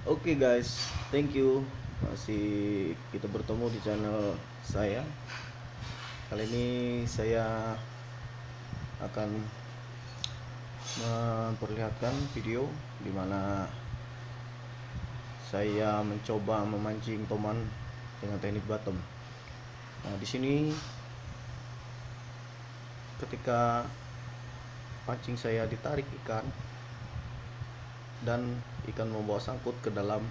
Oke guys, thank you. Masih kita bertemu di channel saya. Kali ini saya akan memperlihatkan video di mana saya mencoba memancing toman dengan teknik bottom. Nah, di sini ketika pancing saya ditarik ikan dan ikan membawa sangkut ke dalam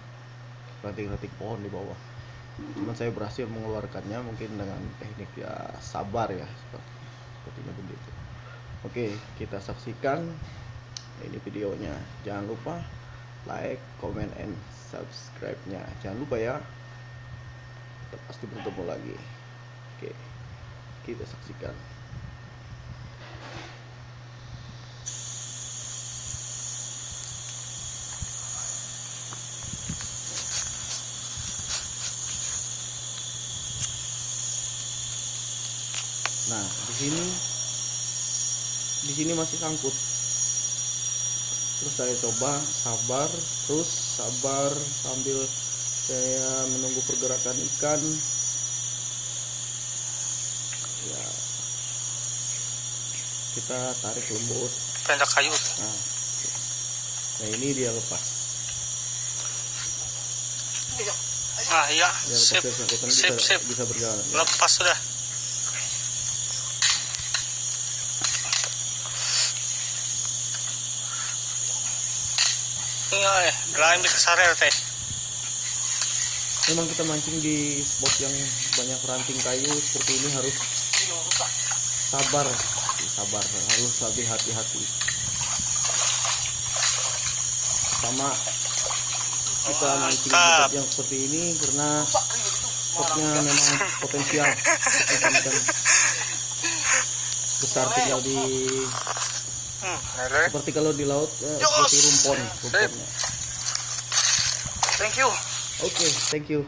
ranting-ranting pohon di bawah. Cuman saya berhasil mengeluarkannya mungkin dengan teknik ya sabar ya, sepertinya begitu. Oke, kita saksikan ini videonya. Jangan lupa like, comment, and subscribe-nya. Jangan lupa ya. Kita pasti bertemu lagi. Oke, kita saksikan. Nah, di sini masih sangkut. Terus saya coba sabar sambil saya menunggu pergerakan ikan. Ya, kita tarik lembut. Pendak kayu. Nah, ini dia lepas. Ah iya, Dia sip, lepas dari sangkutan, sip. bisa berjalan. Ya. Lepas sudah. Iya, lain di kesarer teh. Memang kita mancing di spot yang banyak ranting kayu seperti ini harus sabar, harus lebih hati-hati. Sama kita mancing di tempat yang seperti ini karena spotnya memang potensial ikan besar tinggal di seperti kalau di laut seperti rumponnya. Thank you. Oke, thank you.